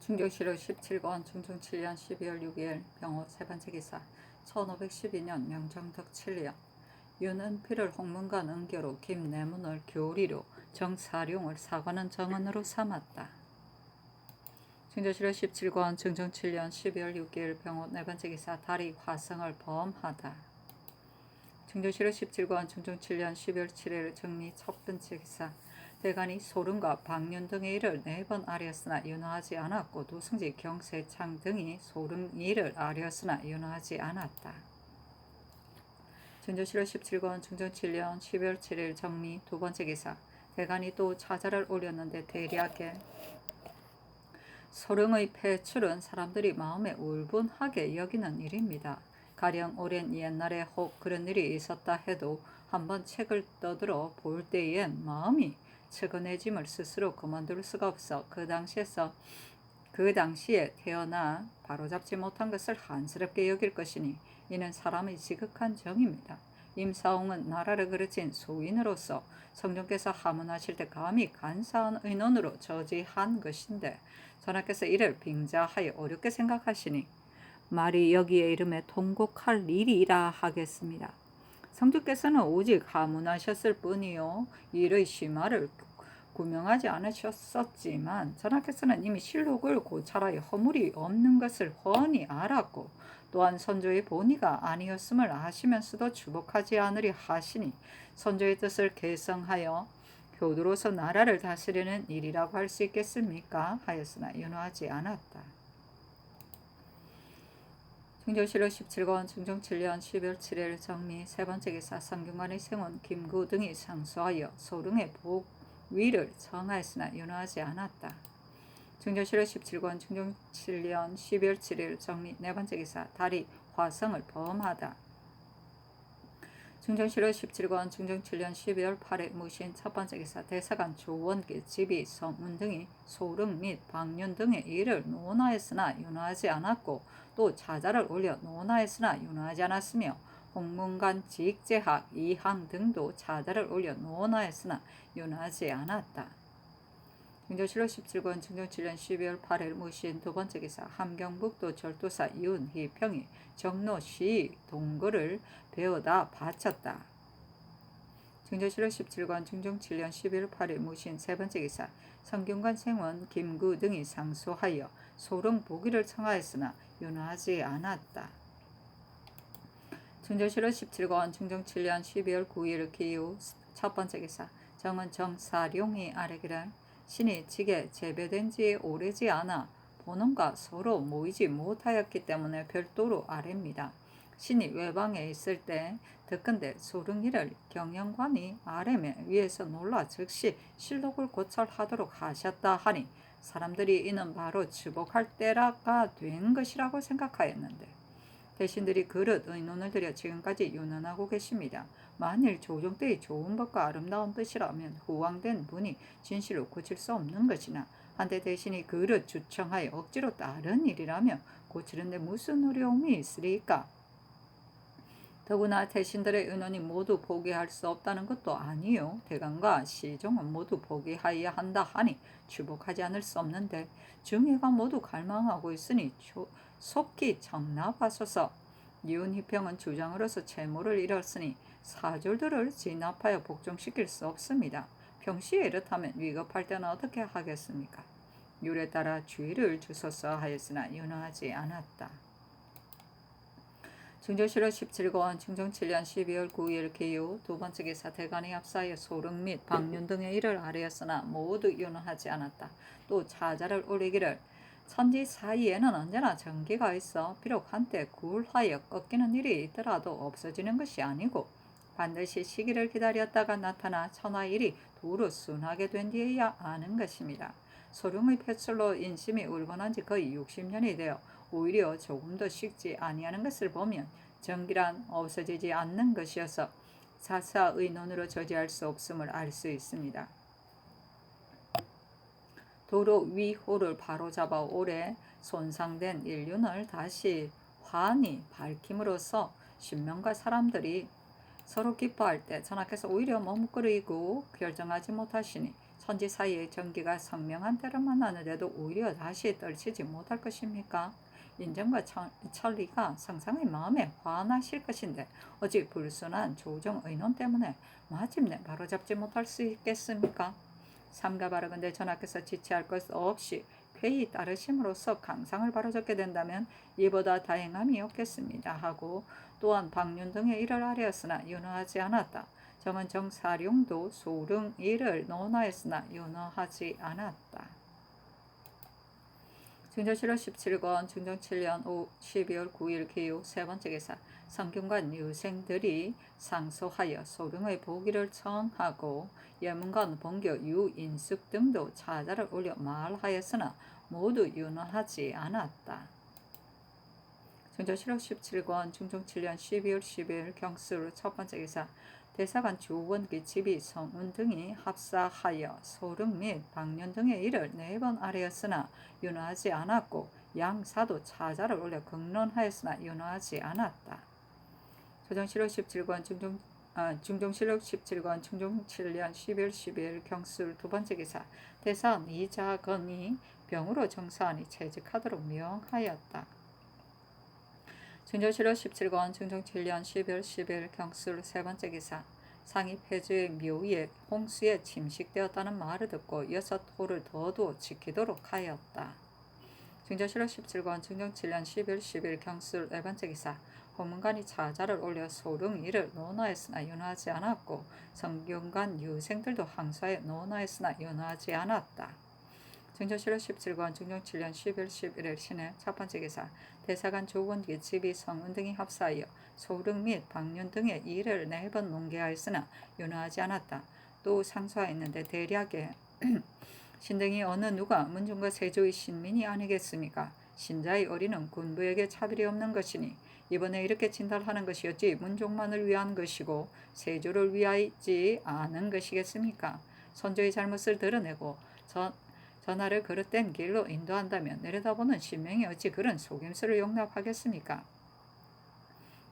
중경실로 17권 중종 7년 12월 6일 병호 세 번째 기사 1512년 명정덕 7년 유는 피를 홍문관 은교로 김내문을 교리로 정사룡을 사관은 정언으로 삼았다. 중조실로 17권 중종 7년 12월 6일 병호 네 번째 기사 달이 화성을 범하다. 중조실로 17권 중종 7년 12월 7일 정리 첫 번째 기사 대간이 소름과 박륜 등의 일을 4번 아뢰었으나 윤허하지 않았고 도승지 경세창 등이 소름 일을 아뢰었으나 윤허하지 않았다. 중조실로 17권 중종 7년 12월 7일 정리 두 번째 기사 대간이 또 차자를 올렸는데 대략에 소릉의 폐출은 사람들이 마음에 울분하게 여기는 일입니다. 가령 오랜 옛날에 혹 그런 일이 있었다 해도 한번 책을 떠들어 볼 때엔 마음이 측은해짐을 스스로 그만둘 수가 없어 그 당시에 태어나 바로잡지 못한 것을 한스럽게 여길 것이니 이는 사람의 지극한 정입니다. 임사홍은 나라를 그르친 소인으로서 성종께서 하문하실 때 감히 간사한 의논으로 저지한 것인데 전하께서 이를 빙자하여 어렵게 생각하시니 말이 여기에 이름에 통곡할 일이라 하겠습니다. 성주께서는 오직 하문하셨을 뿐이요 일의 심화를 구명하지 않으셨었지만 전하께서는 이미 실록을 고찰하여 허물이 없는 것을 훤히 알았고 또한 선조의 본의가 아니었음을 아시면서도 주복하지 않으려 하시니 선조의 뜻을 계승하여 효도로서 나라를 다스리는 일이라고 할 수 있겠습니까? 하였으나 윤허하지 않았다. 중조실록 17권 중종 7년 12월 7일 정리 세 번째 기사 성균관의 생원 김구 등이 상소하여 소릉의 복위를 정하였으나 윤허하지 않았다. 중조실록 17권 중종 7년 12월 7일 정리 네 번째 기사 달이 화성을 범하다. 중종실록 17권 중종 7년 12월 8일 무신 첫 번째 기사 대사관 조원기 지비 서문 등이 소릉 및 박륜 등의 일을 논하였으나 윤허하지 않았고 또 차자를 올려 논하였으나 윤허하지 않았으며 홍문관 직제학 이항 등도 차자를 올려 논하였으나 윤허하지 않았다. 중조실록 17권 중종 7년 12월 8일 무신 두 번째 기사 함경북도 절도사 윤희평이 정로시 동거를 베어다 바쳤다. 중조실록 17권 중종 7년 12월 8일 무신 세 번째 기사 성균관 생원 김구 등이 상소하여 소릉 복위를 청하였으나 윤허하지 않았다. 중조실록 17권 중종 7년 12월 9일 기후 첫 번째 기사 정은 정사룡이 아뢰기를 신이 직에 재배된 지 오래지 않아 본원과 서로 모이지 못하였기 때문에 별도로 아뢰입니다. 신이 외방에 있을 때 듣건대 소릉이를 경영관이 아뢰매 위에서 놀라 즉시 실록을 고찰하도록 하셨다 하니 사람들이 이는 바로 주복할 때라가 된 것이라고 생각하였는데 대신들이 그릇 의논을 들여 지금까지 윤언하고 계십니다. 만일 조정 때의 좋은 법과 아름다운 뜻이라면 후왕된 분이 진실로 고칠 수 없는 것이나 한데 대신이 그릇 주청하여 억지로 다른 일이라며 고치는데 무슨 어려움이 있으리까? 더구나 대신들의 의논이 모두 포기할 수 없다는 것도 아니요 대감과 시종은 모두 포기하여야 한다 하니 주복하지 않을 수 없는데 중의가 모두 갈망하고 있으니 속히 정납하소서. 윤희평은 주장으로서 채무를 잃었으니 사졸들을 진압하여 복종시킬 수 없습니다. 평시에 이렇다면 위급할 때는 어떻게 하겠습니까? 율에 따라 주의를 주소서 하였으나 윤허하지 않았다. 중조실록 17권 중종 7년 12월 9일 기후 두 번째 기사 대간이 앞사여 소릉 및 박륜 등의 일을 아뢰었으나 모두 윤허하지 않았다. 또 차자를 올리기를 천지 사이에는 언제나 정기가 있어 비록 한때 굴하여 꺾이는 일이 있더라도 없어지는 것이 아니고 반드시 시기를 기다렸다가 나타나 천하일이 두루 순하게 된 뒤에야 아는 것입니다. 소릉의 폐출로 인심이 울분한 지 거의 60년이 되어 오히려 조금도 식지 아니하는 것을 보면 정기란 없어지지 않는 것이어서 사사 의논으로 저지할 수 없음을 알 수 있습니다. 도로 위호를 바로잡아 올해 손상된 인륜을 다시 환히 밝힘으로써 신명과 사람들이 서로 기뻐할 때 전하께서 오히려 머뭇거리고 결정하지 못하시니 선지 사이의 정기가 선명한 때를 만나는데도 오히려 다시 떨치지 못할 것입니까? 인정과 천리가 상상의 마음에 화나실 것인데 어찌 불순한 조정 의논 때문에 마침내 바로잡지 못할 수 있겠습니까? 삼가 바라건대 전하께서 지체할 것 없이 쾌히 따르심으로써 강상을 바로잡게 된다면 이보다 다행함이 없겠습니다 하고, 또한 박륜 등의 일을 아뢰었으나 윤허하지 않았다. 정은 정사룡도 소릉 일을 논하였으나 윤허하지 않았다. 증조실록 17권 중종 7년 12월 9일 기후 세 번째 기사. 성균관 유생들이 상소하여 소릉의 보기를 청하고 예문관 본교 유인숙 등도 차자를 올려 말하였으나 모두 윤허하지 않았다. 증조실록 17권 중종 7년 12월 10일 경수로 첫 번째 기사. 대사관 주원기 집이 성운 등이 합사하여 소릉 및 박륜 등의 일을 4번 아뢰었으나 윤허하지 않았고, 양사도 차자를 올려 극론하였으나 윤허하지 않았다. 조정실록 17권 중종실록 17권 중종 7년 11월 12일 경술 두 번째 기사. 대사원 이자건이 병으로 정사하니 채직하도록 명하였다. 중종실록 17권 중종 7년 12월 10일 경술 세 번째 기사. 상이 폐주의 묘위에 홍수에 침식되었다는 말을 듣고 6호를 더 두어 지키도록 하였다. 중종실록 17권 중종 7년 11월 10일 경술 네 번째 기사. 호문관이 차자를 올려 소릉 일을 논하였으나 윤허하지 않았고, 성균관 유생들도 항소하여 논하였으나 윤허하지 않았다. 증조실록 17권 중종 7년 11월 11일 신해 첫 번째 기사. 대사관 조원기 집이 성운 등이 합사하여 소릉 및 박륜 등의 일을 4번 논계하였으나 윤허하지 않았다. 또 상소하였는데 대략에 신등이 어느 누가 문중과 세조의 신민이 아니겠습니까? 신자의 어리는 군부에게 차별이 없는 것이니 이번에 이렇게 진달하는 것이 어찌 문종만을 위한 것이고 세조를 위하지 않은 것이겠습니까? 선조의 잘못을 드러내고 전하를 그릇된 길로 인도한다면 내려다보는 신명이 어찌 그런 속임수를 용납하겠습니까?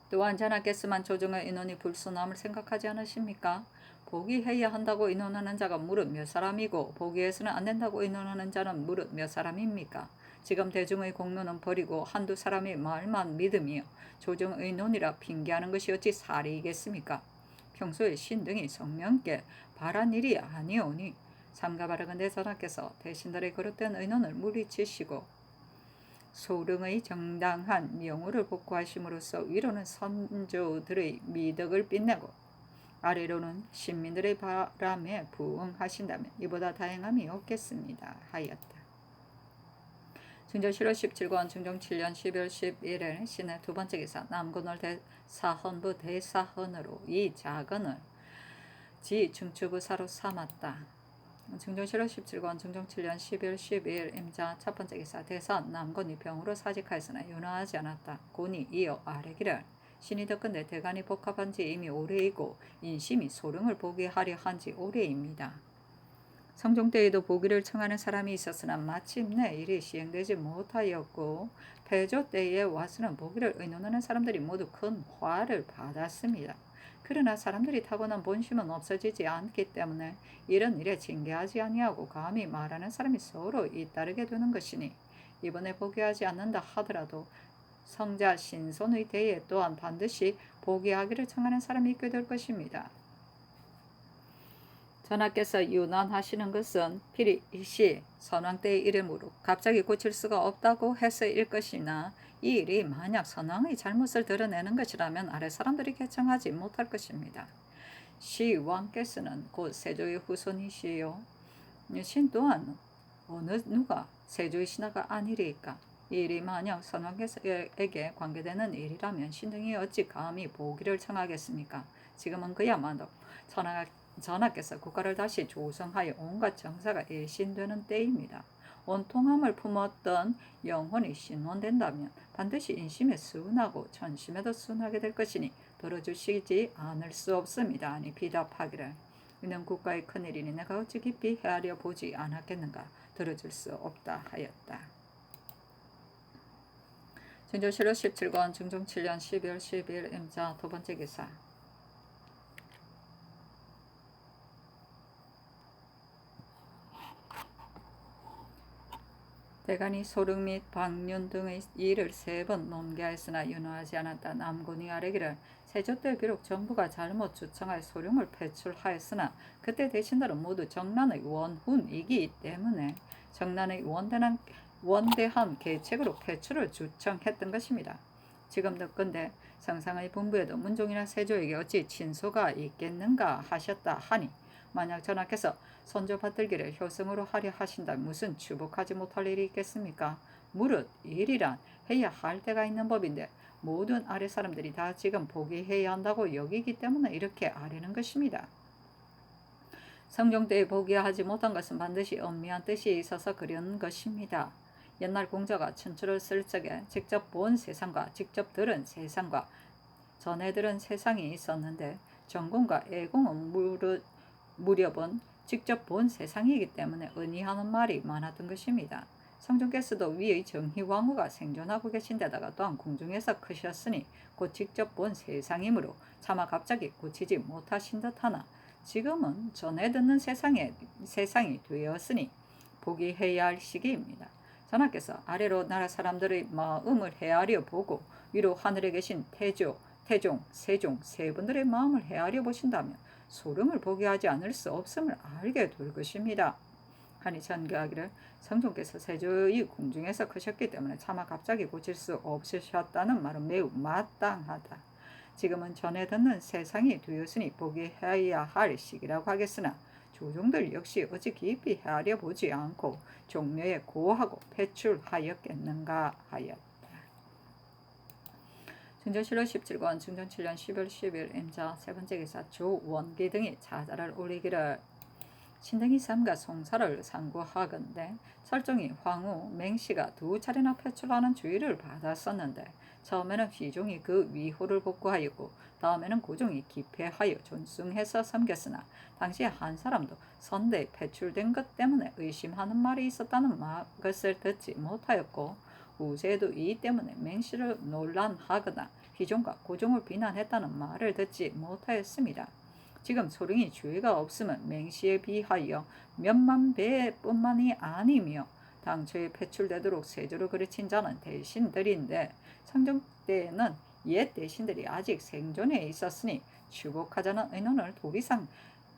또한 전하께서만 조정의 인원이 불순함을 생각하지 않으십니까? 보기해야 한다고 인원하는 자가 무릇 몇 사람이고 보기해서는 안 된다고 인원하는 자는 무릇 몇 사람입니까? 지금 대중의 공론은 버리고 한두 사람의 말만 믿으며 조정의 논이라 핑계하는 것이 어찌 사리이겠습니까? 평소에 신등이 성명께 바란 일이 아니오니 삼가 바라건대 전하께서 대신들의 그릇된 의논을 물리치시고 소릉의 정당한 명우를 복구하심으로써 위로는 선조들의 미덕을 빛내고 아래로는 신민들의 바람에 부응하신다면 이보다 다행함이 없겠습니다 하였다. 증조실록 17권 중종 7년 12월 11일 신해 두 번째 기사. 남군을 대사헌부 대사헌으로 이 자건을 지 중추부사로 삼았다. 증종실록 17권 중종 7년 12월 12일 임자 첫 번째 기사. 대사헌 남군이 병으로 사직하였으나 윤허하지 않았다. 군이 이어 아뢰기를 신이 덕건대 대간이 복합한 지 이미 오래이고 인심이 소릉을 보기하려 한 지 오래입니다. 성종 때에도 보기를 청하는 사람이 있었으나 마침내 일이 시행되지 못하였고 패조 때에 와서는 보기를 의논하는 사람들이 모두 큰 화를 받았습니다. 그러나 사람들이 타고난 본심은 없어지지 않기 때문에 이런 일에 징계하지 아니하고 감히 말하는 사람이 서로 잇따르게 되는 것이니 이번에 보기하지 않는다 하더라도 성자 신손의 대에 또한 반드시 보기하기를 청하는 사람이 있게 될 것입니다. 전하께서 유난하시는 것은 필시 선왕 때의 이름으로 갑자기 고칠 수가 없다고 해서일 것이나 이 일이 만약 선왕의 잘못을 드러내는 것이라면 아래 사람들이 개청하지 못할 것입니다. 시왕께서는 곧 세조의 후손이시요 신 또한 어느 누가 세조의 신하가 아니리까? 이 일이 만약 선왕께서에게 관계되는 일이라면 신등이 어찌 감히 보기를 청하겠습니까? 지금은 그야말로 전하께서 국가를 다시 조성하여 온갖 정사가 일신되는 때입니다. 온통함을 품었던 영혼이 신원된다면 반드시 인심에 순하고 전심에도 순하게 될 것이니 들어주시지 않을 수 없습니다. 아니 비답하기를 이는 국가의 큰일이니 내가 어찌 깊이 헤아려 보지 않았겠는가. 들어줄 수 없다 하였다. 증조실록 17권 중종 7년 12월 12일 임자 두 번째 기사. 대간이 소릉 및 방륜 등의 일을 3번 논개하였으나 윤호하지 않았다. 남군이 아뢰기를 세조 때 비록 정부가 잘못 주청할 소룡을 배출하였으나 그때 대신들은 모두 정난의 원훈이기 때문에 정난의 원대한 계책으로 배출을 주청했던 것입니다. 지금 듣건대 성상의 분부에도 문종이나 세조에게 어찌 친소가 있겠는가 하셨다 하니 만약 전하께서 선조 받들기를 효성으로 하려 하신다면 무슨 추복하지 못할 일이 있겠습니까? 무릇 일이란 해야 할 때가 있는 법인데 모든 아래 사람들이 다 지금 포기해야 한다고 여기기 때문에 이렇게 아뢰는 것입니다. 성종 때에 포기하지 못한 것은 반드시 엄미한 뜻이 있어서 그런 것입니다. 옛날 공자가 춘추를 쓸 적에 직접 본 세상과 직접 들은 세상과 전해 들은 세상이 있었는데 정공과 애공은 무렵은 직접 본 세상이기 때문에 의미하는 말이 많았던 것입니다. 성종께서도 위의 정희왕후가 생존하고 계신 데다가 또한 궁중에서 크셨으니 곧 직접 본 세상이므로 차마 갑자기 고치지 못하신 듯하나 지금은 전해 듣는 세상이 되었으니 포기해야 할 시기입니다. 전하께서 아래로 나라 사람들의 마음을 헤아려 보고 위로 하늘에 계신 태조, 태종, 세종 세 분들의 마음을 헤아려 보신다면 소름을 포기하지 않을 수 없음을 알게 될 것입니다. 하니 전개하기를 성종께서 세조의 궁중에서 크셨기 때문에 차마 갑자기 고칠 수 없으셨다는 말은 매우 마땅하다. 지금은 전에 듣는 세상이 되었으니 포기해야 할 시기라고 하겠으나 조종들 역시 어찌 깊이 헤아려 보지 않고 종묘에 고하고 배출하였겠는가 하였다. 중전실로 17권 중전 7년 10월 10일 임자 세 번째 기사 조원기 등이 자자를 올리기를 신등이 삼가 송사를 상고하건대 설정이 황후 맹씨가 2차례나 패출하는 주의를 받았었는데 처음에는 휘종이 그 위호를 복구하였고 다음에는 고종이 기패하여 존숭해서 섬겼으나 당시에 한 사람도 선대에 패출된 것 때문에 의심하는 말이 있었다는 것을 듣지 못하였고 후세에도 이 때문에 맹씨를 논란하거나 휘종과 고종을 비난했다는 말을 듣지 못하였습니다. 지금 소릉이 주의가 없으면 맹씨에 비하여 몇만 배뿐만이 아니며 당초에 배출되도록 세조를 그르친 자는 대신들인데 성종 때에는 옛 대신들이 아직 생존해 있었으니 추복하자는 의논을 도리상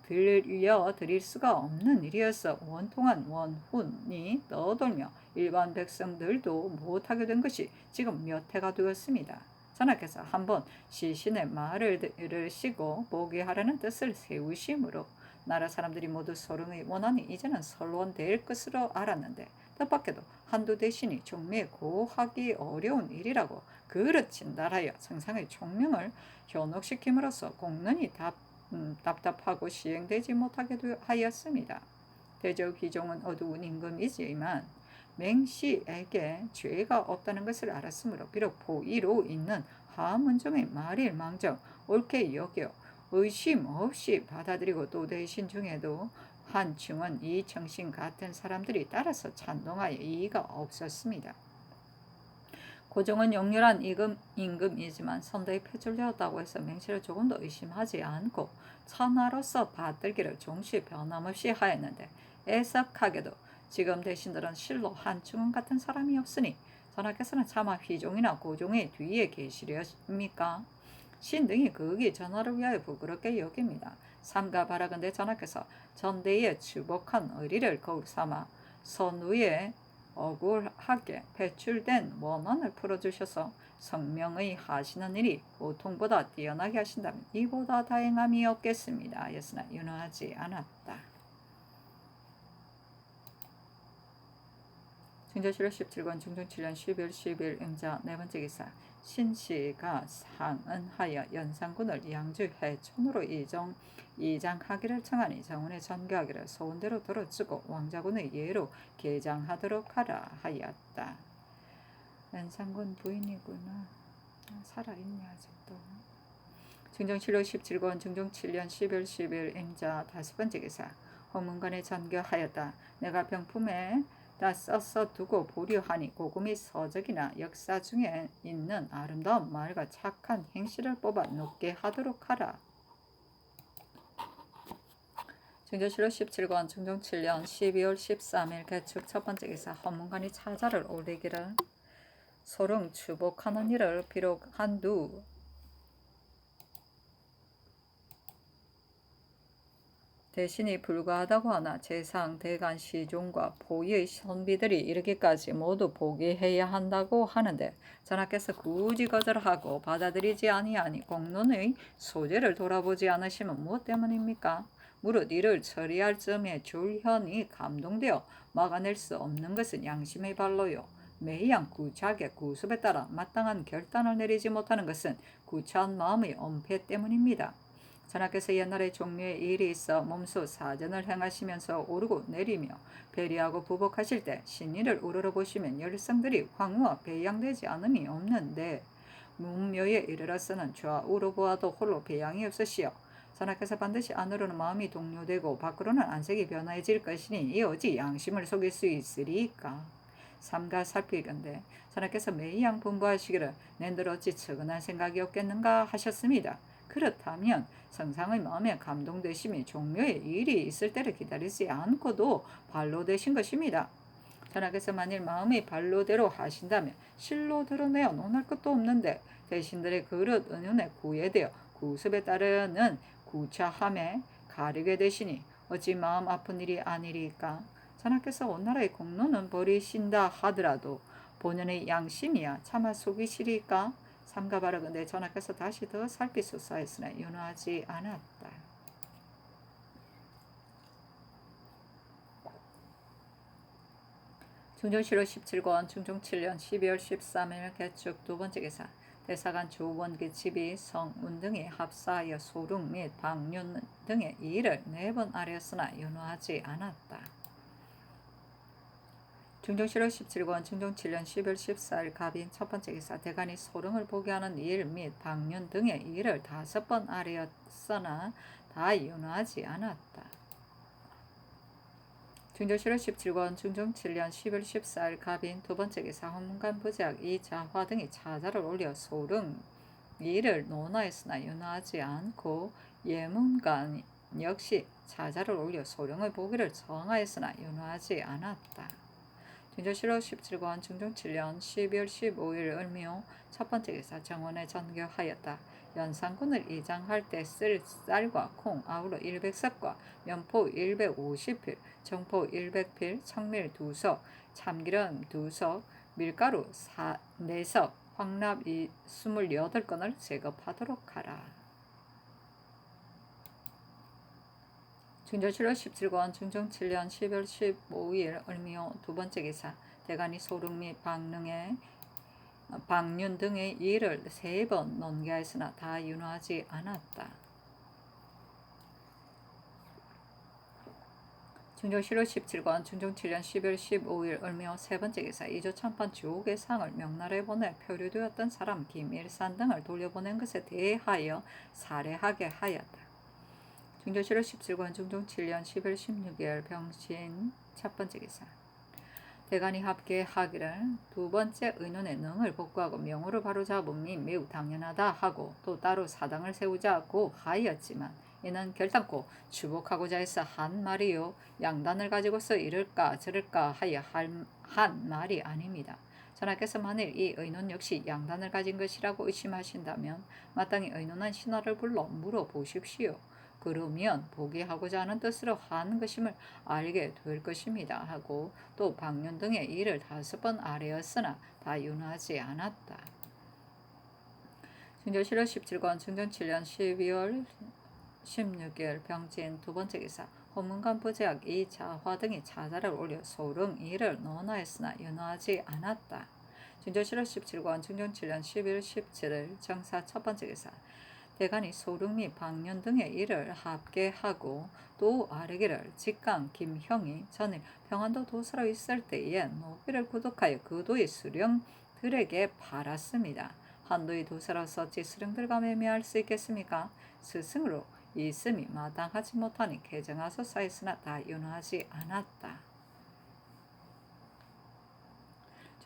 들려드릴 수가 없는 일이어서 원통한 원훈이 떠돌며 일반 백성들도 못하게 된 것이 지금 몇 해가 되었습니다. 전하께서 한번 시신의 말을 들으시고 포기하라는 뜻을 세우심으로 나라 사람들이 모두 소릉의 원한이 이제는 설원될 것으로 알았는데 뜻밖에도 한두 대신이 종묘에 고하기 어려운 일이라고 그르친 나라여 성상의 총명을 현혹시킴으로써 공론이 답답하고 시행되지 못하게 하였습니다. 대저 기종은 어두운 임금이지만 맹씨에게 죄가 없다는 것을 알았으므로 비록 포위로 있는 하문종의 말일 망정 옳게 여겨 의심 없이 받아들이고 또 대신 중에도 한충은 이청신 같은 사람들이 따라서 찬동하여 이의가 없었습니다. 고종은 용렬한 임금이지만 선대에 패출되었다고 해서 맹씨를 조금도 의심하지 않고 천하로서 받들기를 종시 변함없이 하였는데 애석하게도 지금 대신들은 실로 한충은 같은 사람이 없으니 전하께서는 차마 휘종이나 고종의 뒤에 계시렵니까? 신등이 거기 전하를 위하여 부끄럽게 여깁니다. 삼가 바라건대 전하께서 전대에 추복한 의리를 거울 삼아 선우에 억울하게 배출된 원한을 풀어주셔서 성명의 하시는 일이 보통보다 뛰어나게 하신다면 이보다 다행함이 없겠습니다. 하였으나 윤호하지 않았다. 중조실록 17권 중종 7년 12월 10일 임자 네 번째 기사 신씨가 상은하여 연산군을 양주 해촌으로 이장하기를 청하니 정원에 전교하기를 소원대로 들어주고 왕자군의 예로 개장하도록 하라 하였다. 연산군 부인이구나. 살아있네 아직도. 중종실록 17권 중종 7년 10월 10일 임자 다섯 번째 기사 홍문관에 전교하였다. 내가 병품에 다 써서 두고 보려 하니 고금이 서적이나 역사 중에 있는 아름다운 말과 착한 행실을 뽑아 높게 하도록 하라. 증조실록 17권 중종 7년 12월 13일 개축 첫 번째 기사 헌문관이 차자를 올리기를 소릉 추복하는 일을 비록 한두 대신이 불가하다고 하나 재상, 대간, 시종과 보위의 선비들이 이르기까지 모두 포기해야 한다고 하는데 전하께서 굳이 거절하고 받아들이지 아니하니 공론의 소재를 돌아보지 않으시면 무엇 때문입니까? 무릇 이를 처리할 점에 줄현이 감동되어 막아낼 수 없는 것은 양심의 발로요. 매양 구차하게 구습에 따라 마땅한 결단을 내리지 못하는 것은 구차한 마음의 엄폐 때문입니다. 전하께서 옛날에 종묘에 일이 있어 몸소 사전을 행하시면서 오르고 내리며 배리하고 부복하실 때 신의를 우러러보시면 열성들이 황후와 배양되지 않음이 없는데 문묘에 이르러서는 좌우로 보아도 홀로 배양이 없으시오. 전하께서 반드시 안으로는 마음이 동요되고 밖으로는 안색이 변화해질 것이니 이 어찌 양심을 속일 수 있으리까? 삼가 살피건대 전하께서 매양 분부하시기를 낸들 어찌 측은한 생각이 없겠는가 하셨습니다. 그렇다면 성상의 마음에 감동되심이 종묘에 일이 있을 때를 기다리지 않고도 발로되신 것입니다. 전하께서 만일 마음의 발로대로 하신다면 실로 드러내어 논할 것도 없는데 대신들의 그릇 은연에 구애되어 구습에 따르는 구차함에 가리게 되시니 어찌 마음 아픈 일이 아니리까? 전하께서 온 나라의 공로는 버리신다 하더라도 본연의 양심이야 차마 속이시리까? 삼가 바라건대 전하께서 다시 더 살피소서 했으나 윤호하지 않았다. 중종실록 17권 중종 7년 12월 13일 개축 두 번째 기사 대사관 조원기 집이 성운 등이 합사하여 소릉 및 방윤 등의 이의를 4번 아뢰었으나 윤호하지 않았다. 중종실록 17권 중종 7년 12월 14일 갑인 첫 번째 기사 대간이 소릉을 보게 하는 일 및 방윤 등의 이의를 5번 아뢰었으나 다 윤호하지 않았다. 중종실록 17권 중종 7년 10월 14일 갑인 두 번째 기사 헌문관 부작 이자화 등이 차자를 올려 소릉 이를 논하였으나 윤호하지 않고 예문관 역시 차자를 올려 소릉을 보기를 청하였으나 윤호하지 않았다. 중종실록 17권 중종 7년 12월 15일 을묘 첫 번째 기사 정원에 전교하였다. 연산군을 이장할 때 쓸 쌀과 콩 아우러 100석과 면포 150필, 정포 100필, 청밀 2석, 참기름 2석, 밀가루 4석, 황납 28건을 제급하도록 하라. 중종실록 17권 중종 7년 12월 15일 을묘 두 번째 기사 대간이 소릉 및 방윤 등의 일을 3번 논계하였으나 다 윤호하지 않았다. 중종실록 17권 중종 7년 12월 15일 을묘 세 번째 기사 이조 참판 주옥의 상을 명나라에 보내 표류되었던 사람 김일산 등을 돌려보낸 것에 대하여 살해하게 하였다. 중종실록 17권 중종 7년 10월 16일 병신 첫 번째 기사 대간이 합계하기를 두 번째 의논의 능을 복구하고 명호를 바로잡음이 매우 당연하다 하고 또 따로 사당을 세우자고 하였지만 이는 결단코 추복하고자 해서 한 말이요 양단을 가지고서 이럴까 저럴까 하여 한 말이 아닙니다. 전하께서 만일 이 의논 역시 양단을 가진 것이라고 의심하신다면 마땅히 의논한 신하를 불러 물어보십시오. 그러면 포기하고자 하는 뜻으로 한 것임을 알게 될 것입니다 하고 또 방윤 등의 일을 5번 아뢰었으나 다 윤호하지 않았다. 중종실록 17권 중종 7년 12월 16일 병진 두 번째 기사 헌문관 부재학 이자화 등이 차자를 올려 소릉 이를 논하였으나 윤호하지 않았다. 중종실록 17권 중종 7년 11월 17일 정사 첫 번째 기사 대간이 소릉 및 방윤 등의 일을 합계하고 또 아뢰기를 직강 김형이 전일 평안도 도사로 있을 때에 노비를 구독하여 그 도의 수령들에게 팔았습니다. 한도의 도사로서 어찌 수령들과 매매할 수 있겠습니까? 스승으로 있음이 마땅하지 못하니 개정하소서 했으나 다 윤호하지 않았다.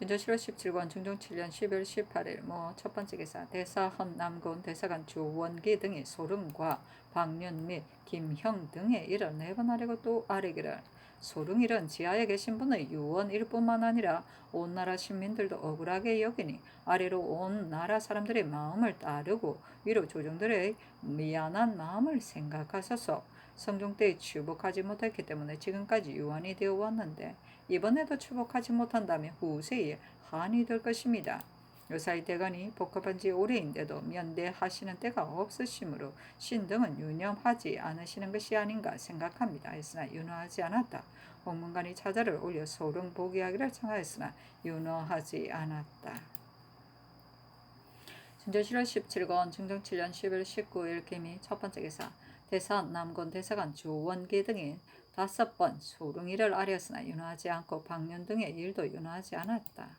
진저 7월 17권 중종 7년 12월 18일 첫 번째 기사 대사헌 남곤 대사관 주원기 등이 소릉과 박륜 및 김형 등의 일을 4번 아래고 또 아래기를 소릉일은 지하에 계신 분의 유언일 뿐만 아니라 온 나라 시민들도 억울하게 여기니 아래로 온 나라 사람들의 마음을 따르고 위로 조정들의 미안한 마음을 생각하셔서 성종 때 추복하지 못했기 때문에 지금까지 유언이 되어 왔는데 이번에도 추복하지 못한다면 후세에 한이 될 것입니다. 요사이 대간이 복합한 지 오래인데도 면대하시는 때가 없으시므로 신등은 유념하지 않으시는 것이 아닌가 생각합니다. 했으나 윤허하지 않았다. 홍문관이 차자를 올려 소릉 보기하기를 청하였으나 윤허하지 않았다. 진저 7월 17권 중종 7년 11월 19일 개미 첫 번째 기사 대사헌 남곤 대사관 주원기 등이 5번 소릉일을 아뢰었으나 윤허하지 않고 박륜 등의 일도 윤허하지 않았다.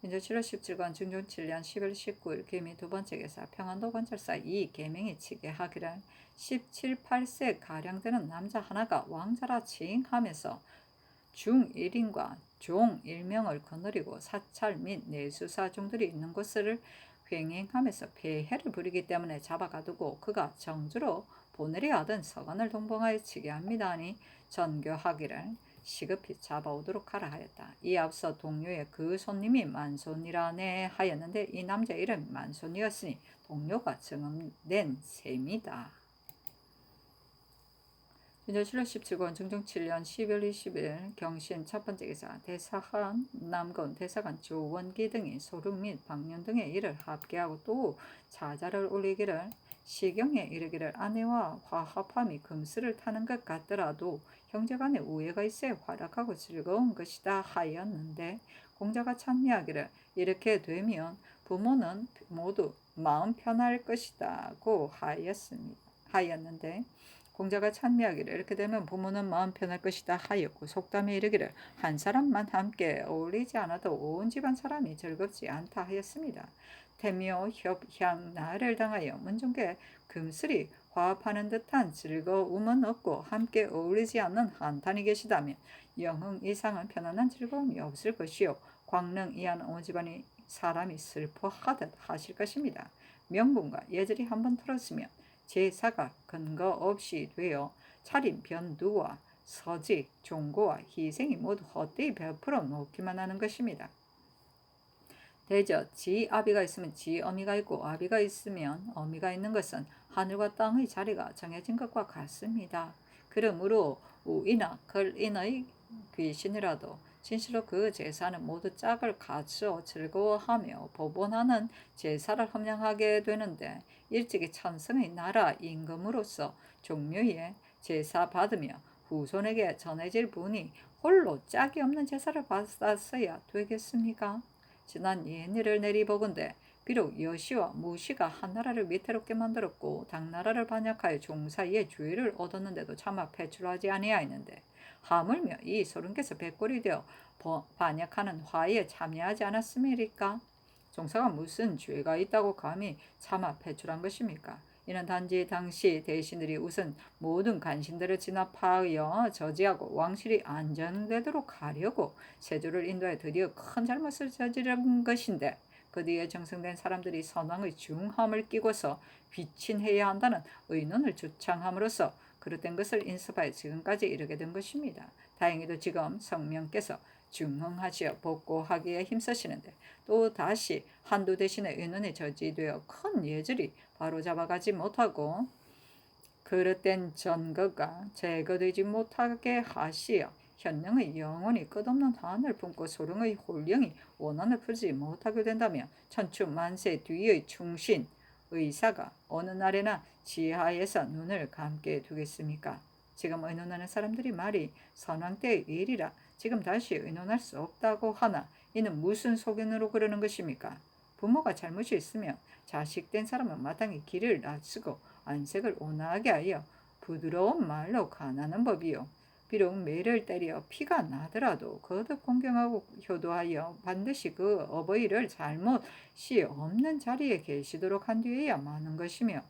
진저 7월 17권 중종 7년 11월 19일 개미 두 번째 기사 평안도 관찰사 이 계명이 치게 하기를 17, 8세 가량 되는 남자 하나가 왕자라 칭하면서 중1인과 종 1명을 거느리고 사찰 및 내수사중들이 있는 곳을 횡행하면서 폐해를 부리기 때문에 잡아가두고 그가 정주로 보내려 하던 서간을 동봉하여 치게 합니다 하니 전교하기를 시급히 잡아오도록 하라 하였다. 이 앞서 동료의 그 손님이 만손이라네 하였는데 이 남자 이름이 만손이었으니 동료가 증언된 셈이다. 진저 7월 17권 중종 7년 12월 20일 경신 첫 번째 기사 대사헌 남곤 대사관 주원기 등이 소릉 및 박륜 등의 일을 합계하고 또 자자를 올리기를 시경에 이르기를 아내와 화합함이 금슬을 타는 것 같더라도 형제간에 우애가 있어야 활약하고 즐거운 것이다 하였는데 공자가 찬미하기를 이렇게 되면 부모는 모두 마음 편할 것이다고 하였는데 공자가 찬미하기를 이렇게 되면 부모는 마음 편할 것이다 하였고 속담에 이르기를 한 사람만 함께 어울리지 않아도 온 집안 사람이 즐겁지 않다 하였습니다. 태묘 협향 나를 당하여 문종께 금슬이 화합하는 듯한 즐거움은 없고 함께 어울리지 않는 한탄이 계시다면 영흥 이상은 편안한 즐거움이 없을 것이요 광릉 이한 온 집안이 사람이 슬퍼하듯 하실 것입니다. 명분과 예절이 한번 틀었으면 제사가 근거 없이 되어 차림 변두와 서직, 종고와 희생이 모두 헛되이 베풀어 놓기만 하는 것입니다. 대저 지 아비가 있으면 지 어미가 있고 아비가 있으면 어미가 있는 것은 하늘과 땅의 자리가 정해진 것과 같습니다. 그러므로 우이나 걸인의 귀신이라도 진실로 그 제사는 모두 짝을 갖추어 즐거워하며 법원하는 제사를 험양하게 되는데 일찍이 찬성의 나라 임금으로서 종묘에 제사 받으며 후손에게 전해질 분이 홀로 짝이 없는 제사를 받았어야 되겠습니까? 지난 옛일을 내리보건대 비록 여시와 무시가 한나라를 위태롭게 만들었고 당나라를 반역하여 종사의 주의를 얻었는데도 차마 패출하지 아니하였는데 하물며 이 소른께서 백골이 되어 반역하는 화에 참여하지 않았음이리까? 종사가 무슨 죄가 있다고 감히 차마 패출한 것입니까? 이는 단지 당시 대신들이 우선 모든 간신들을 진압하여 저지하고 왕실이 안정되도록 하려고 세조를 인도해 드디어 큰 잘못을 저지른 것인데 그 뒤에 정성된 사람들이 선왕의 중함을 끼고서 비친해야 한다는 의논을 주창함으로써 그릇된 것을 인습하여 지금까지 이르게 된 것입니다. 다행히도 지금 성명께서 중흥하시어 복고하기에 힘쓰시는데 또 다시 한두 대신의 의논이 저지되어 큰 예절이 바로잡아가지 못하고 그릇된 전거가 제거되지 못하게 하시어 현령의 영혼이 끝없는 한을 품고 소릉의 홀령이 원한을 풀지 못하게 된다면 천추만세 뒤의 충신 의사가 어느 날에나 지하에서 눈을 감게 두겠습니까? 지금 의논하는 사람들이 말이 선왕 때의 일이라 지금 다시 의논할 수 없다고 하나 이는 무슨 소견으로 그러는 것입니까? 부모가 잘못이 있으면 자식된 사람은 마땅히 길을 낯쓰고 안색을 온화하게 하여 부드러운 말로 관하는 법이요. 비록 매를 때려 피가 나더라도 거듭 공경하고 효도하여 반드시 그 어버이를 잘못이 없는 자리에 계시도록 한 뒤에야 마는 것이며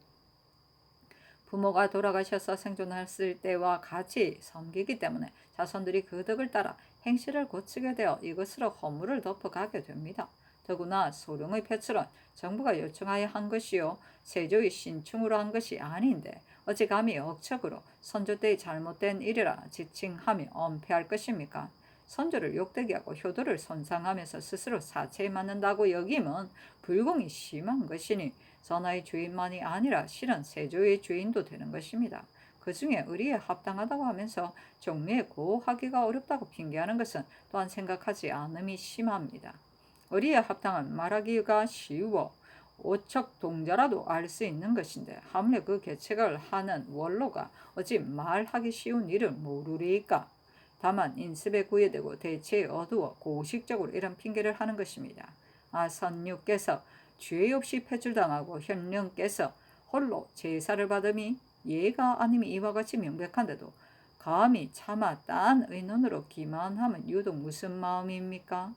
부모가 돌아가셔서 생존했을 때와 같이 섬기기 때문에 자손들이 그 덕을 따라 행실을 고치게 되어 이것으로 허물을 덮어가게 됩니다. 더구나 소령의 배출은 정부가 요청하여 한 것이요 세조의 신충으로 한 것이 아닌데 어찌 감히 억척으로 선조 때의 잘못된 일이라 지칭하며 엄폐할 것입니까? 선조를 욕되게 하고 효도를 손상하면서 스스로 사체에 맞는다고 여김은 불공이 심한 것이니 전하의 죄인만이 아니라 실은 세조의 죄인도 되는 것입니다. 그 중에 의리에 합당하다고 하면서 종묘에 고하기가 어렵다고 핑계하는 것은 또한 생각하지 않음이 심합니다. 의리에 합당한 말하기가 쉬워 오척 동자라도 알 수 있는 것인데 하물며 그 계책을 하는 원로가 어찌 말하기 쉬운 일을 모르리까? 다만 인습에 구애되고 대체에 어두워 고식적으로 이런 핑계를 하는 것입니다. 선유께서 죄 없이 폐출당하고 현령께서 홀로 제사를 받음이 예가 아님이 이와 같이 명백한데도 감히 차마 딴 의논으로 기만하면 유독 무슨 마음입니까?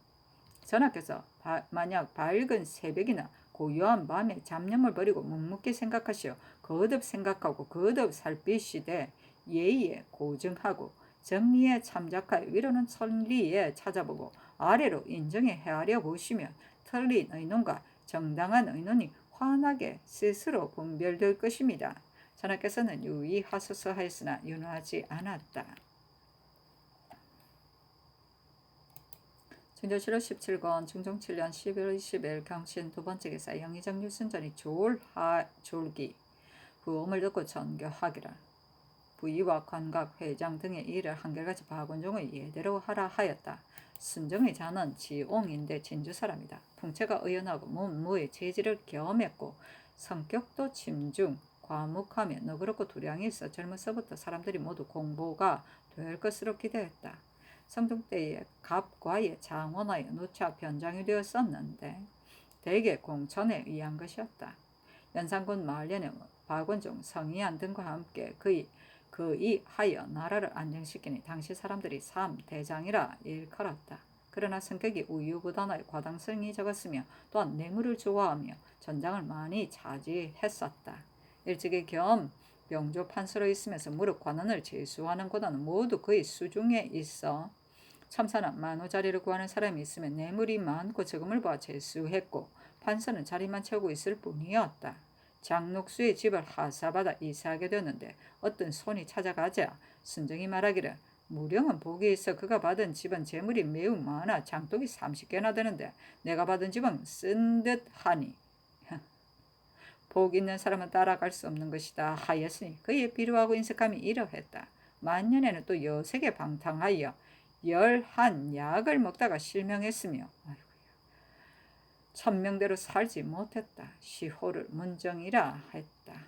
전하께서 만약 밝은 새벽이나 고요한 밤에 잡념을 버리고 묵묵히 생각하시어 거듭 생각하고 거듭 살피시되 예의에 고증하고 정리에 참작하여 위로는 천리에 찾아보고 아래로 인정해 헤아려 보시면 틀린 의논과 정당한 의논이 환하게 스스로 분별될 것입니다. 전하께서는 유의하소서 하였으나 윤호하지 않았다. 진조실호 17권 중종 7년 11월 20일 경신 두 번째 기사 영의정 유순전이 졸기 부음을 듣고 전교하기를 부의와 관각, 회장 등의 일을 한결같이 박원종의 예대로 하라 하였다. 순정의 자는 지옹인데 진주 사람이다. 풍채가 의연하고 문무의 재질을 겸했고 성격도 침중, 과묵하며 너그럽고 두량이 있어 젊어서부터 사람들이 모두 공보가 될 것으로 기대했다. 성종 때에 갑과에 장원하여 누차 변장이 되었었는데 대개 공천에 의한 것이었다. 연산군 말년에 박원종, 성희안 등과 함께 그이 하여 나라를 안정시키니 당시 사람들이 3대장이라 일컬었다. 그러나 성격이 우유부단하여 과당성이 적었으며 또한 뇌물을 좋아하며 전장을 많이 차지했었다. 일찍이 겸 병조 판서로 있으면서 무릎 관원을 제수하는 고단은 모두 그의 수중에 있어 참사나 만호 자리를 구하는 사람이 있으면 뇌물이 많고 적음을 보아 제수했고 판서는 자리만 채우고 있을 뿐이었다. 장록수의 집을 하사받아 이사하게 되었는데 어떤 손이 찾아가자 순정이 말하기를 무령은 복이 있어 그가 받은 집은 재물이 매우 많아 장독이 30개나 되는데 내가 받은 집은 쓴 듯하니 복 있는 사람은 따라갈 수 없는 것이다 하였으니 그의 비루하고 인색함이 이러했다. 만년에는 또 여색에 방탕하여 11약을 먹다가 실명했으며 천명대로 살지 못했다. 시호를 문정이라 했다.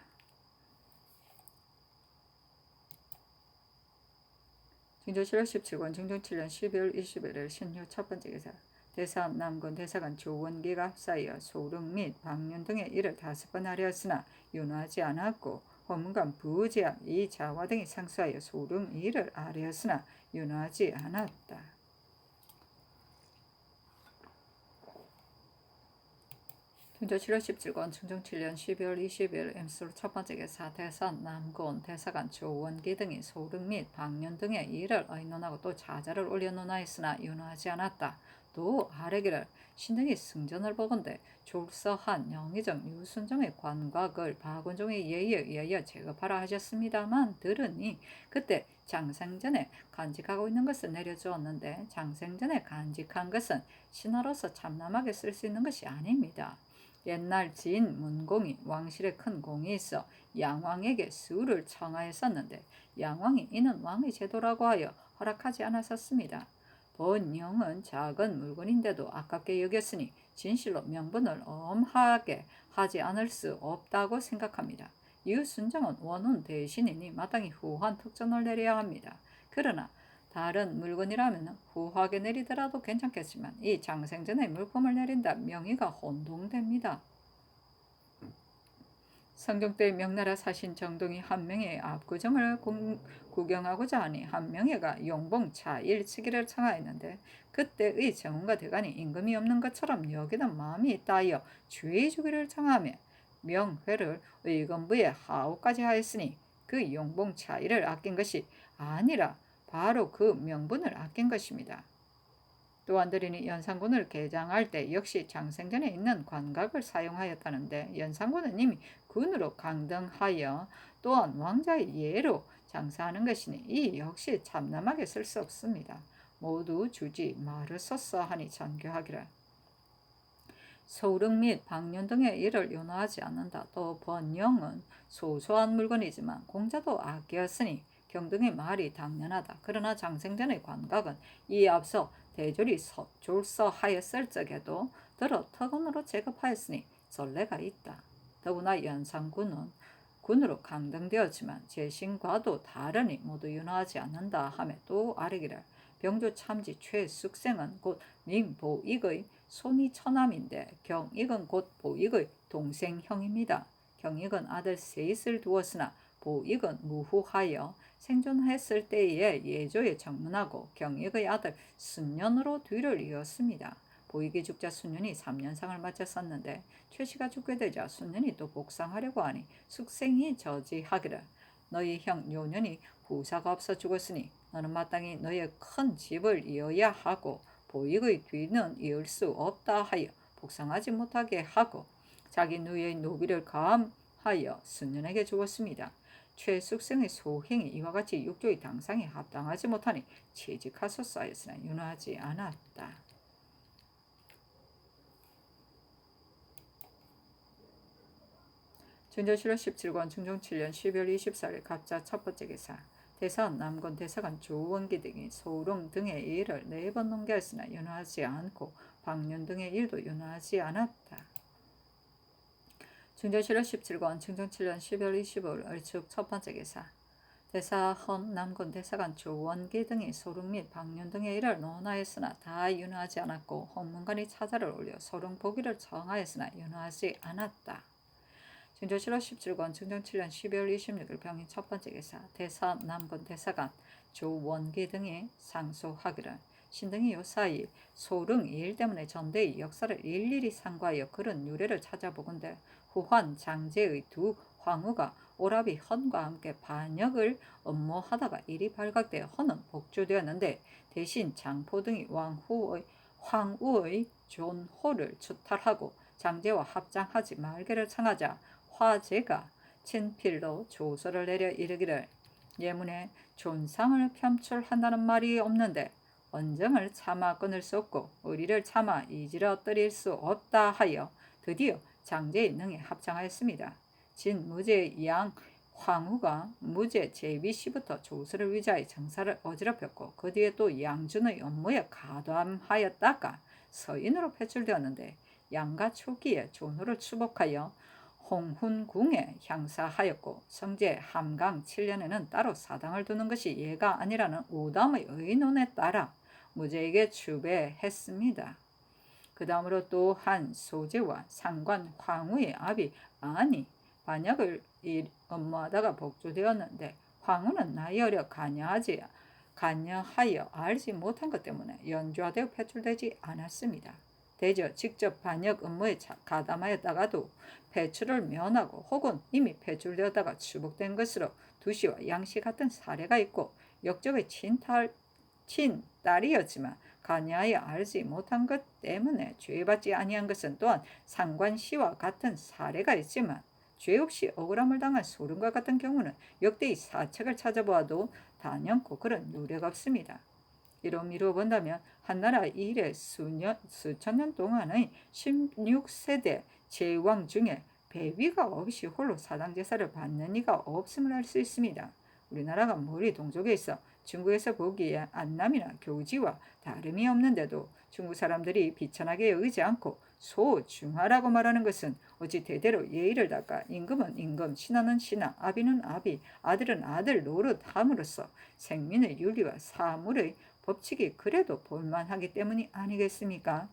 진조실록 17권 중종 7년 12월 21일 신효 첫 번째 기사 대사함 남군 대사관 조원기가 합사하여 소릉 및 방륜 등의 일을 5번 하려었으나 윤호하지 않았고 호문관 부지암 이자화 등이 상수하여 소릉 일을 하려었으나 윤호하지 않았다. 진조실록 17권 중종 7년 12월 20일 임술 첫 번째 기사 대산 남군 대사관 조원기 등이 소릉 및 방륜 등의 일을 의논하고 또 자자를 올려놓나했으나 윤호하지 않았다. 또 아래기를 신등이 승전을 보건대 졸서한 영의정 유순정의 관각을 박원종의 예의에 의하여 제급하라 하셨습니다만 들으니 그때 장생전에 간직하고 있는 것을 내려주었는데 장생전에 간직한 것은 신하로서 참남하게 쓸 수 있는 것이 아닙니다. 옛날 지인 문공이 왕실에 큰 공이 있어 양왕에게 수를 청하였었는데 양왕이 이는 왕의 제도라고 하여 허락하지 않았었습니다. 본영은 작은 물건인데도 아깝게 여겼으니 진실로 명분을 엄하게 하지 않을 수 없다고 생각합니다. 이후 순정은 원훈 대신이니 마땅히 후한 특전을 내려야 합니다. 그러나 다른 물건이라면 후하게 내리더라도 괜찮겠지만 이 장생전에 물품을 내린다 명의가 혼동됩니다. 성종 때 명나라 사신 정동이 한명의 압구정을 구경하고자 하니 한명회가 용봉 차일치기를 청하였는데 그때의 정원과 대관이 임금이 없는 것처럼 여기는 마음이 있다하여 주의 주기를 청하며 명회를 의금부에 하오까지 하였으니 그 용봉 차일을 아낀 것이 아니라 바로 그 명분을 아낀 것입니다. 또한 들으니 연산군을 개장할 때 역시 장생전에 있는 관각을 사용하였다는데 연산군은 이미 군으로 강등하여 또한 왕자의 예로 장사하는 것이니 이 역시 참남하게 쓸 수 없습니다. 모두 주지 말을 썼어 하니 전교하기를. 소릉 및 방륜 등의 일을 윤호하지 않는다. 또 번영은 소소한 물건이지만 공자도 아끼었으니 경등의 말이 당연하다. 그러나 장생전의 관각은 이에 앞서 대졸이 졸서하였을 적에도 들어 특언으로 제급하였으니 전례가 있다. 더구나 연산군은 군으로 강등되었지만 재신과도 다르니 모두 윤호하지 않는다 하며 또 아뢰기를 병조 참지 최숙생은 곧 민보익의 손이 처남인데 경익은 곧 보익의 동생형입니다. 경익은 아들 셋을 두었으나 보익은 무후하여 생존했을 때에 예조에 정문하고 경익의 아들 순년으로 뒤를 이었습니다. 보익이 죽자 순년이 3년상을 마쳤었는데 최씨가 죽게 되자 순년이 또 복상하려고 하니 숙생이 저지하기를 너희 형 요년이 부사가 없어 죽었으니 너는 마땅히 너의 큰 집을 이어야 하고 보익의 뒤는 이을 수 없다 하여 복상하지 못하게 하고 자기 누이의 노비를 감하여 순년에게 주었습니다. 최숙생의 소행이 이와 같이 육조의 당상에 합당하지 못하니 취직하소서 하였으나 윤호하지 않았다. 준조실록 17권 중종 7년 12월 24일 갑자 첫 번째 기사 대선 남권 대사관 조원기 등이 소릉 등의 일을 4번 넘겼으나 윤호하지 않고 방륜 등의 일도 윤호하지 않았다. 중조실록 17권 중종 7년 12월 25일 얼축 첫 번째 기사 대사 헌 남권 대사관 조원기 등이 소릉 및 방륜 등의 일을 논하였으나 다 윤호하지 않았고 헌문관이 차자를 올려 소릉 보기를 청하였으나 윤호하지 않았다. 중조실록 17권 중종 7년 12월 26일 병인 첫 번째 기사 대사 남권 대사관 조원기 등이 상소하기를 신등이 요사이 소릉 이 일 때문에 전대의 역사를 일일이 상고하여 그런 유래를 찾아보건대 후환 장제의 두 황후가 오라비 헌과 함께 반역을 업무하다가 일이 발각되어 헌은 복주되었는데 대신 장포 등이 황후의 존호를 추탈하고 장제와 합장하지 말기를 청하자 화제가 친필로 조서를 내려 이르기를 예문에 존상을 편출한다는 말이 없는데 언정을 차마 끊을 수 없고 의리를 차마 이지러뜨릴 수 없다 하여 드디어 장제의 능에 합장하였습니다. 진무제의 양 황후가 무제 제비씨부터 조서를 위자해 정사를 어지럽혔고 그 뒤에 또 양준의 업무에 가담하였다가 서인으로 배출되었는데 양가 초기에 존호를 추복하여 홍훈궁에 향사하였고 성제 함강 7년에는 따로 사당을 두는 것이 예가 아니라는 오담의 의논에 따라 무제에게 추배했습니다. 그 다음으로 또한 소제와 상관 황후의 아비 안이 반역을 업무하다가 복주되었는데 황후는 나이 어려 간여하여 알지 못한 것 때문에 연좌되어 배출되지 않았습니다. 대저 직접 반역 업무에 가담하였다가도 배출을 면하고 혹은 이미 배출되었다가 추복된 것으로 두시와 양씨 같은 사례가 있고 역적의 친딸이었지만 간여하여 알지 못한 것 때문에 죄받지 아니한 것은 또한 상관씨와 같은 사례가 있지만 죄 없이 억울함을 당한 소름과 같은 경우는 역대의 사책을 찾아보아도 단연코 그런 유례가 없습니다. 이로 미루어 본다면 한나라 이래 수천 년 동안의 16세대 제왕 중에 배위가 없이 홀로 사당제사를 받는 이가 없음을 알 수 있습니다. 우리나라가 머리 동족에 있어 중국에서 보기에 안남이나 교지와 다름이 없는데도 중국 사람들이 비천하게 여기지 않고 소중하라고 말하는 것은 어찌 대대로 예의를 닦아 임금은 임금, 신하는 신하, 아비는 아비, 아들은 아들 노릇함으로써 생민의 윤리와 사물의 법칙이 그래도 볼만하기 때문이 아니겠습니까?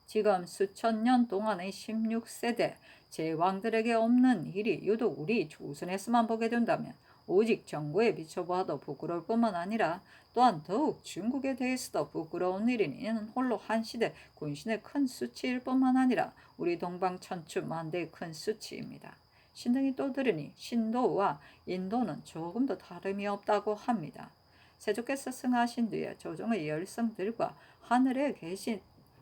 지금 수천 년 동안의 16세대 제왕들에게 없는 일이 유독 우리 조선에서만 보게 된다면 오직 정부에 비춰보아도 부끄러울 뿐만 아니라 또한 더욱 중국에 대해서도 부끄러운 일이니 이는 홀로 한시대 군신의 큰 수치일 뿐만 아니라 우리 동방천추 만대의 큰 수치입니다. 신등이 또 들으니 신도와 인도는 조금도 다름이 없다고 합니다. 세조께서 승하신 뒤에 조정의 열성들과 하늘에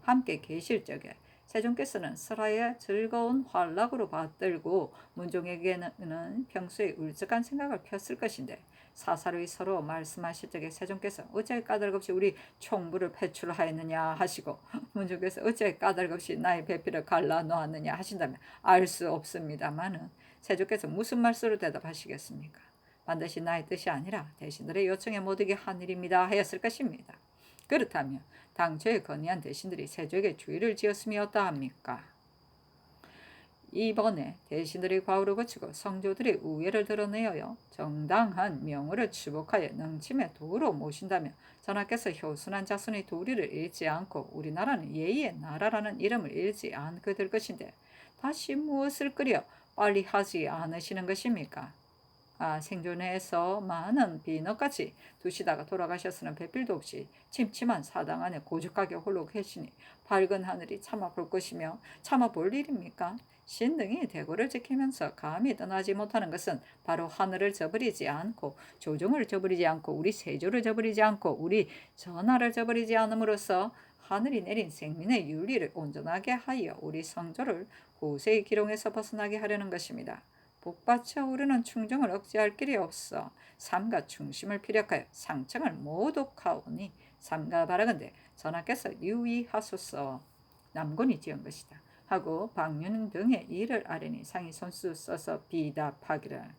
함께 계실 적에 세종께서는 설하에 즐거운 환락으로 받들고 문종에게는 평소에 울적한 생각을 폈을 것인데 사사로이 서로 말씀하실 적에 세종께서 어찌 까닭없이 우리 총부를 배출하였느냐 하시고 문종께서 어찌 까닭없이 나의 배필을 갈라놓았느냐 하신다면 알 수 없습니다마는 세종께서 무슨 말씀으로 대답하시겠습니까? 반드시 나의 뜻이 아니라 대신들의 요청에 모두게 한 일입니다 하였을 것입니다. 그렇다면 당초에 건의한 대신들이 세조에게 주의를 지었음이 어떠합니까? 이번에 대신들이 과오를 거치고 성조들의 우애를 드러내어 정당한 명호를 추복하여 능침의 도로 모신다면 전하께서 효순한 자손의 도리를 잃지 않고 우리나라는 예의의 나라라는 이름을 잃지 않게 될 것인데 다시 무엇을 끓여 빨리 하지 않으시는 것입니까? 생존해서 많은 비너까지 두시다가 돌아가셨으나 배필도 없이 침침한 사당 안에 고죽하게 홀로 계시니 밝은 하늘이 참아볼 것이며 참아볼 일입니까? 신등이 대고를 지키면서 감히 떠나지 못하는 것은 바로 하늘을 저버리지 않고 조정을 저버리지 않고 우리 세조를 저버리지 않고 우리 전하를 저버리지 않음으로써 하늘이 내린 생민의 윤리를 온전하게 하여 우리 성조를 후세의 기롱에서 벗어나게 하려는 것입니다. 복받쳐 오르는 충정을 억제할 길이 없어 삼가 중심을 피력하여 상청을 모독하오니 삼가 바라건대 전하께서 유의하소서. 남곤이 지은 것이다 하고 박윤 등의 일을 아뢰니 상이 손수 써서 비답하기를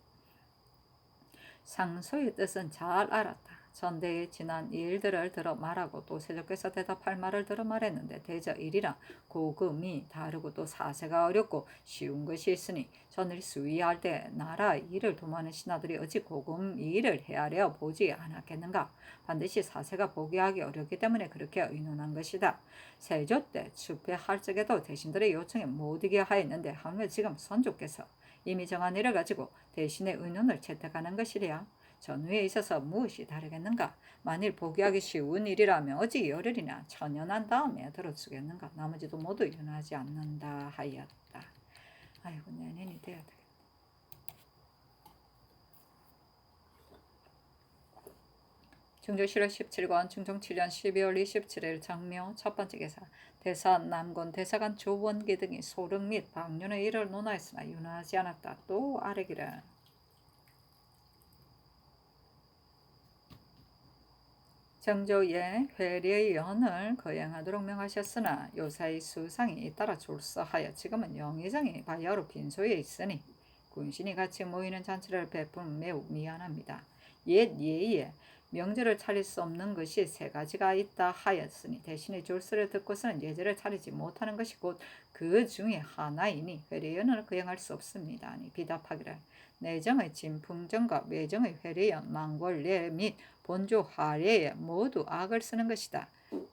상소의 뜻은 잘 알았다. 전대에 지난 일들을 들어 말하고 또 세조께서 대답할 말을 들어 말했는데 대저 일이라 고금이 다르고 또 사세가 어렵고 쉬운 것이 있으니 전을 수위할 때 나라 일을 도모하는 신하들이 어찌 고금 일을 헤아려 보지 않았겠는가. 반드시 사세가 보기 하기 어렵기 때문에 그렇게 의논한 것이다. 세조 때 추패할 적에도 대신들의 요청에 못 이게 하였는데 하물며 지금 선조께서 이미 정한 일을 가지고 대신의 의논을 채택하는 것이랴. 전후에 있어서 무엇이 다르겠는가? 만일 보기하기 쉬운 일이라면 어찌 열흘이나 천년한 다음에 들어주겠는가? 나머지도 모두 일어나지 않는다 하였다. 아이고 내년이 돼야 되겠다. 중조 7월 17권 중종 7년 12월 27일 정묘 첫 번째 기사 대산 남곤 대사관 조원기 등이 소릉 및 방륜의 일을 논하였으나 윤하지 않았다. 또 아뢰기를 정조의 회리의 연을 거행하도록 명하셨으나 요사의 수상이 잇따라 졸서하여 지금은 영의정이 바야흐로 빈소에 있으니 군신이 같이 모이는 잔치를 베풀면 매우 미안합니다. 옛 예의에 명제를 차릴 수 없는 것이 세 가지가 있다 하였으니 대신에 졸서를 듣고서는 예제를 차리지 못하는 것이 곧 그 중에 하나이니 회리의 연을 거행할 수 없습니다. 아니 비답하기를 내정의 진풍정과 외정의 회리연 망골례 및 본조 하례에 모두 악을 쓰는 것이다.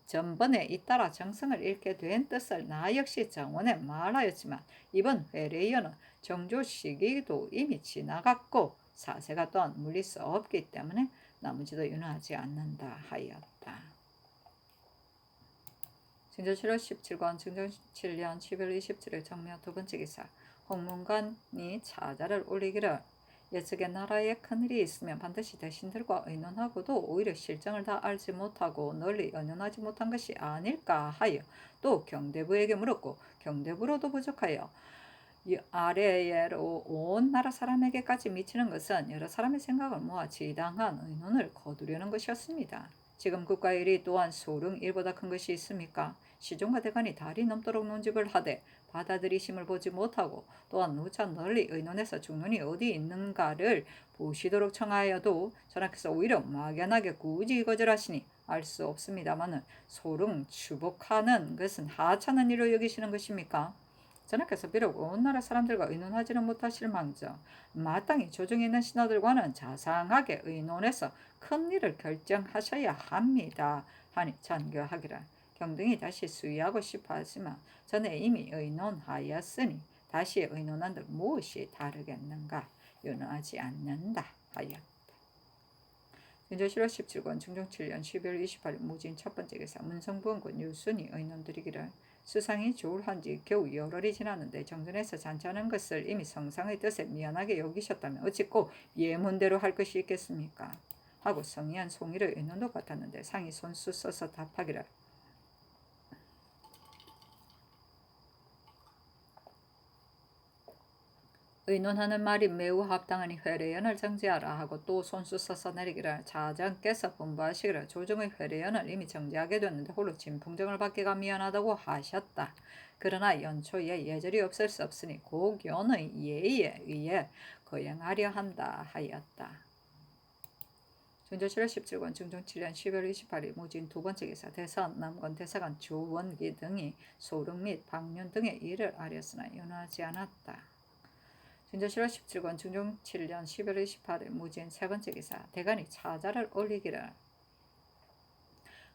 전번에 잇따라 정성을 잃게 된 뜻을 나 역시 정원에 말하였지만 이번 회례연은 정조 시기도 이미 지나갔고 사세가 또한 물릴 수 없기 때문에 나머지도 윤하지 않는다 하였다. 중조 7월 17권 중종 7년 11월 27일 정묘 두 번째 기사 홍문관이 차자를 올리기를 예측에 나라에 큰일이 있으면 반드시 대신들과 의논하고도 오히려 실정을 다 알지 못하고 널리 연연하지 못한 것이 아닐까 하여 또 경대부에게 물었고 경대부로도 부족하여 아래로 온 나라 사람에게까지 미치는 것은 여러 사람의 생각을 모아 지당한 의논을 거두려는 것이었습니다. 지금 국가의 일이 또한 소릉 일보다 큰 것이 있습니까? 시종과 대간이 달이 넘도록 논집을 하되 받아들이심을 보지 못하고 또한 누차 널리 의논해서 중론이 어디 있는가를 보시도록 청하여도 전하께서 오히려 막연하게 굳이 거절하시니 알 수 없습니다마는 소릉 추복하는 것은 하찮은 일로 여기시는 것입니까? 전하께서 비록 온 나라 사람들과 의논하지는 못하실 망정 마땅히 조정에 있는 신하들과는 자상하게 의논해서 큰 일을 결정하셔야 합니다 하니 전교하기를 경등이 다시 수의하고 싶어 하지만 전에 이미 의논하였으니 다시 의논한들 무엇이 다르겠는가? 윤하지 않는다 하였다. 중조 7월 17권 중종 7년 12월 28일 무진 첫 번째 기사 문성부원군 유순이 의논드리기를 수상이 조울한지 겨우 열흘이 지났는데 정전에서 잔치하는 것을 이미 성상의 뜻에 미안하게 여기셨다면 어찌 꼭 예문대로 할 것이 있겠습니까? 하고 성의한 송이를 의논도 같았는데 상이 손수 써서 답하기를 의논하는 말이 매우 합당하니 회례연을 정지하라 하고 또 손수 써서 내리기를 자장께서 분부하시기를 조정의 회례연을 이미 정지하게 됐는데 홀로 진풍정을 받기가 미안하다고 하셨다. 그러나 연초에 예절이 없을 수 없으니 고견의 예의에 의해 거행하려 한다 하였다. 준조 17권 중종 7년 12월 28일 무진 두 번째 기사 대선 남권 대사관 주원기 등이 소릉 및 방륜 등의 일을 아렸으나 연호하지 않았다. 준조 7월 17권 중종 7년 12월 28일 무진 세 번째 기사 대간이 차자를 올리기를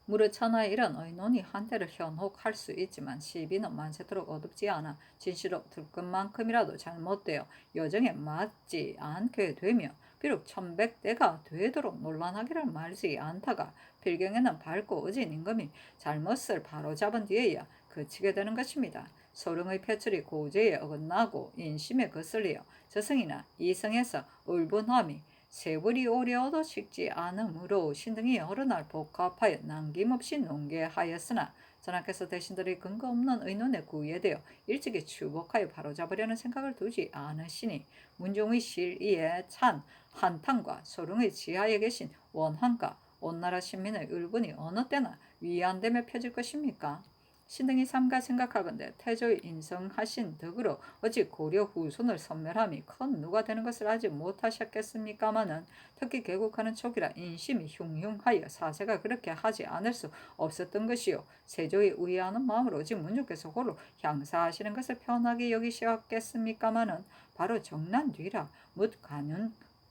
무릇 천하의 이런 의논이 한때를 현혹할 수 있지만 시비는 만세토록 어둡지 않아 진실로 들끝만큼이라도 잘못되어 여정에 맞지 않게 되며 비록 천백대가 되도록 논란하기를 말지 않다가 필경에는 밝고 어진 임금이 잘못을 바로잡은 뒤에야 그치게 되는 것입니다. 소릉의 폐출이 고제에 어긋나고 인심에 거슬려 저승이나 이성에서 울분함이 세월이 오려도 식지 않으므로 신등이 여러 날 복합하여 남김없이 논계하였으나 전하께서 대신들의 근거 없는 의논에 구애되어 일찍이 추복하여 바로잡으려는 생각을 두지 않으시니 문종의 실의에 찬 한탕과 소릉의 지하에 계신 원한과 온나라 신민의 울분이 어느 때나 위안되며 펴질 것입니까? 신등이 삼가 생각하건대 태조의 인성하신 덕으로 어찌 고려 후손을 선멸함이 큰 누가 되는 것을 알지 못하셨겠습니까마는 특히 개국하는 초기라 인심이 흉흉하여 사세가 그렇게 하지 않을 수 없었던 것이요 세조의 우애하는 마음으로 오직 문종께서 홀로 향사하시는 것을 편하게 여기셨겠습니까마는 바로 정난 뒤라 묻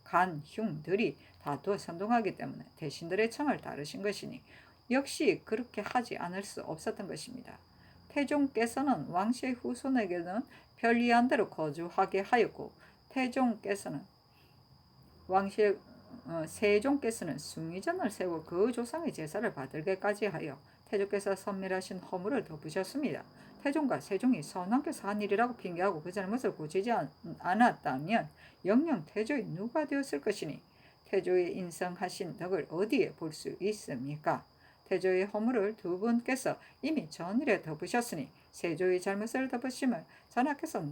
간흉들이 다투어 선동하기 때문에 대신들의 청을 따르신 것이니 역시 그렇게 하지 않을 수 없었던 것입니다. 태종께서는 왕씨의 후손에게는 편리한 대로 거주하게 하였고 세종께서는 숭의전을 세워 그 조상의 제사를 받을게까지 하여 태조께서 선밀하신 허물을 덮으셨습니다. 태종과 세종이 선왕께서 한 일이라고 핑계하고 그 잘못을 고치지 않았다면 영영 태조의 누가 되었을 것이니 태조의 인성하신 덕을 어디에 볼 수 있습니까? 태조의 허물을 두 분께서 이미 전일에 덮으셨으니 세조의 잘못을 덮으심을 전하께서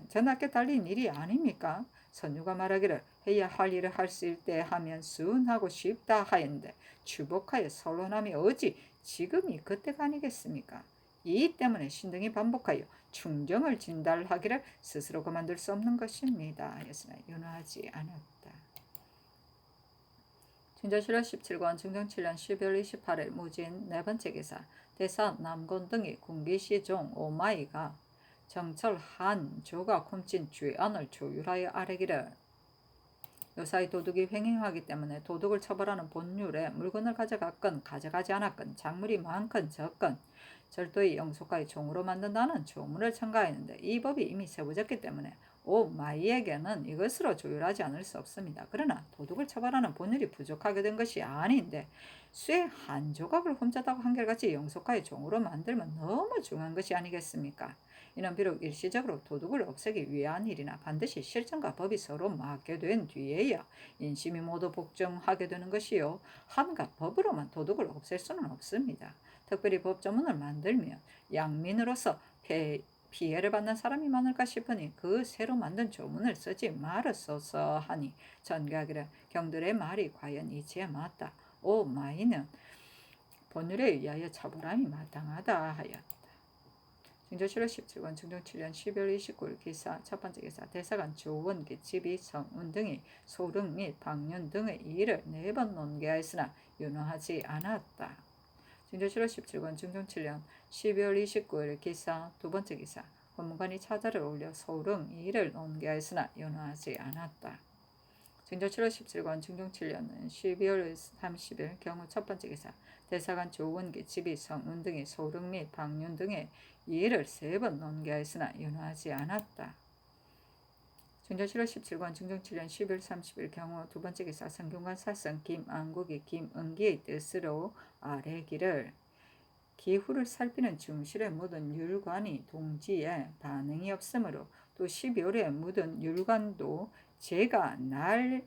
전하께 달린 일이 아닙니까? 선유가 말하기를 해야 할 일을 할 수 있을 때 하면 순하고 쉽다 하였는데 추복하여 선론함이 어찌 지금이 그때가 아니겠습니까? 이 때문에 신등이 반복하여 충정을 진달하기를 스스로 그만둘 수 없는 것입니다. 하였으나 윤호하지 않았다. 준조 7월 17권 중종 7년 12월 28일 무진 네 번째 기사 대사 남곤 등이 군기시종 오마이가 정철 한 조가 훔친 죄안을 조율하여 아뢰기를 요사이 도둑이 횡행하기 때문에 도둑을 처벌하는 본률에 물건을 가져갔건 가져가지 않았건 작물이 많건 적건 절도의 영속하여 종으로 만든다는 조문을 첨가했는데 이 법이 이미 세워졌기 때문에 오마이에게는 이것으로 조율하지 않을 수 없습니다. 그러나 도둑을 처벌하는 본율이 부족하게 된 것이 아닌데 쇠 한 조각을 훔쳤다고 한결같이 영속하여 종으로 만들면 너무 중한 것이 아니겠습니까? 이는 비록 일시적으로 도둑을 없애기 위한 일이나 반드시 실정과 법이 서로 맞게 된 뒤에야 인심이 모두 복종하게 되는 것이요 한가 법으로만 도둑을 없앨 수는 없습니다. 특별히 법조문을 만들면 양민으로서 피해를 받는 사람이 많을까 싶으니 그 새로 만든 조문을 쓰지 말았소서 하니 전가하기를 경들의 말이 과연 이치에 맞다. 오마이는 본율에 의하여 처벌함이 마땅하다 하였다. 중조 7월 17권 중종 7년 12월 29일 기사 첫 번째 기사 대사관 조원기 지비 성운 등이 소릉 및 방륜 등의 일을 4번 논계하였으나 윤호하지 않았다. 중조 7월 17권 중종 7년 12월 29일 기사 두 번째 기사 법무관이 차자를 올려 소릉 일을 논계하였으나 윤호하지 않았다. 중조 7월 17권 중종 7년은 12월 30일 경우 첫 번째 기사 대사관 조원기 지비 성운 등이 소릉 및 방륜 등의 이를 3번 논계하였으나 윤호하지 않았다. 중조 7월 17권 중종 7년 12월 30일 경우 두 번째 기사 성균관 사성 김안국이 김은기의 뜻으로 아뢰기를 기후를 살피는 중실에 묻은 율관이 동지에 반응이 없으므로 또 12월에 묻은 율관도 제가 날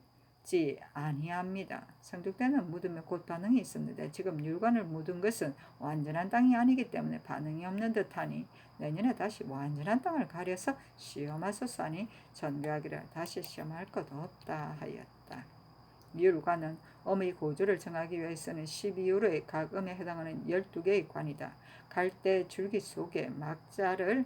있지 아니합니다. 성죽대는 묻으면 곧 반응이 있었는데 지금 율관을 묻은 것은 완전한 땅이 아니기 때문에 반응이 없는 듯하니 내년에 다시 완전한 땅을 가려서 시험하소서하니 전교하기를 다시 시험할 것 없다 하였다. 율관은 음의 고조를 정하기 위해서는 12유로의 각 음에 해당하는 12개의 관이다. 갈대 줄기 속에 막자를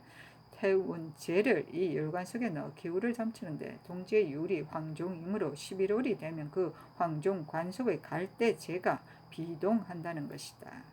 태운 재를 이 율관 속에 넣어 기울을 점치는데 동지의 율이 황종이므로 11월이 되면 그 황종 관 속의 갈대 재가 비동한다는 것이다.